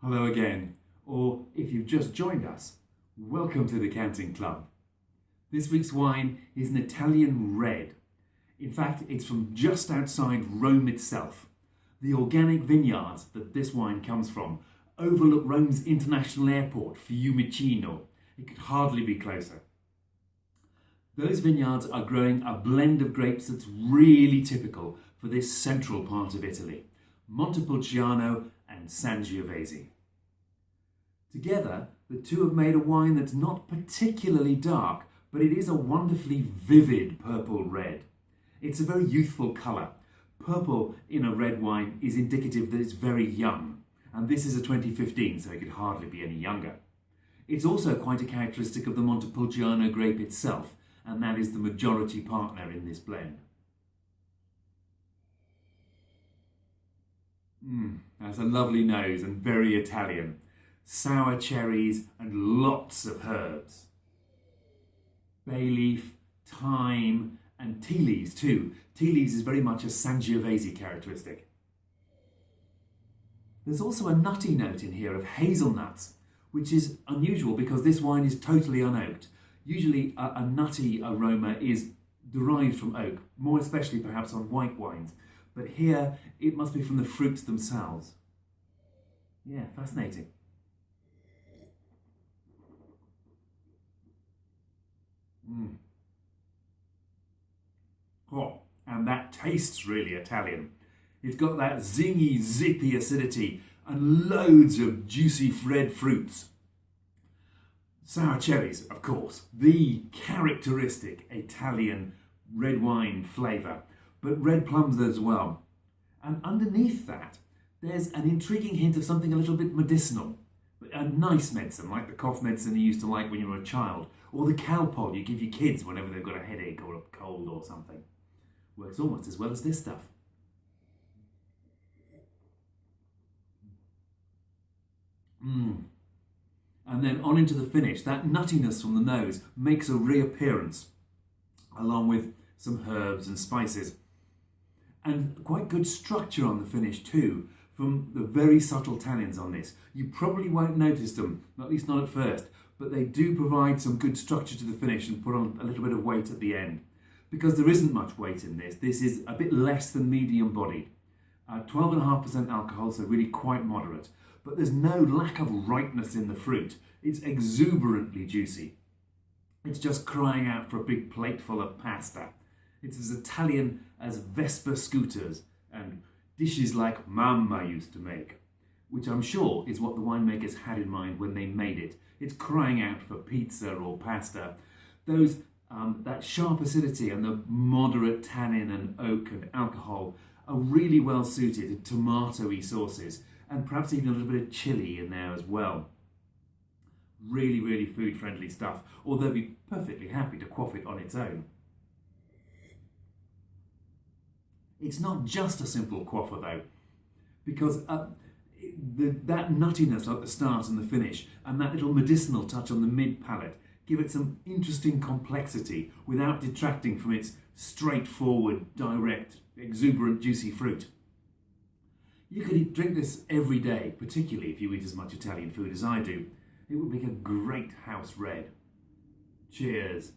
Hello again, or if you've just joined us, welcome to the Canting Club. This week's wine is an Italian red. In fact, it's from just outside Rome itself. The organic vineyards that this wine comes from overlook Rome's international airport, Fiumicino. It could hardly be closer. Those vineyards are growing a blend of grapes that's really typical for this central part of Italy, Montepulciano and Sangiovese. Together, the two have made a wine that's not particularly dark, but it is a wonderfully vivid purple red. It's a very youthful colour. Purple in a red wine is indicative that it's very young, and this is a 2015, so it could hardly be any younger. It's also quite a characteristic of the Montepulciano grape itself, and that is the majority partner in this blend. That's a lovely nose and very Italian. Sour cherries and lots of herbs. Bay leaf, thyme and tea leaves too. Tea leaves is very much a Sangiovese characteristic. There's also a nutty note in here of hazelnuts, which is unusual because this wine is totally unoaked. Usually a nutty aroma is derived from oak, more especially perhaps on white wines, but here it must be from the fruits themselves. Yeah, fascinating. Oh, and that tastes really Italian. It's got that zingy, zippy acidity and loads of juicy red fruits. Sour cherries, of course, the characteristic Italian red wine flavour, but red plums as well. And underneath that, there's an intriguing hint of something a little bit medicinal. A nice medicine, like the cough medicine you used to like when you were a child, or the Calpol you give your kids whenever they've got a headache or a cold or something. Works almost as well as this stuff. And then on into the finish. That nuttiness from the nose makes a reappearance, along with some herbs and spices. And quite good structure on the finish too, from the very subtle tannins on this. You probably won't notice them, at least not at first, but they do provide some good structure to the finish and put on a little bit of weight at the end. Because there isn't much weight in this. This is a bit less than medium bodied. 12.5% alcohol, so really quite moderate. But there's no lack of ripeness in the fruit. It's exuberantly juicy. It's just crying out for a big plateful of pasta. It's as Italian as Vespa scooters and dishes like Mamma used to make, which I'm sure is what the winemakers had in mind when they made it. It's crying out for pizza or pasta. That sharp acidity and the moderate tannin and oak and alcohol are really well suited to tomatoey sauces, and perhaps even a little bit of chilli in there as well. Really, really food-friendly stuff, although be perfectly happy to quaff it on its own. It's not just a simple quaffer though, because that nuttiness at the start and the finish, and that little medicinal touch on the mid-palate, give it some interesting complexity without detracting from its straightforward, direct, exuberant, juicy fruit. You could drink this every day, particularly if you eat as much Italian food as I do. It would make a great house red. Cheers.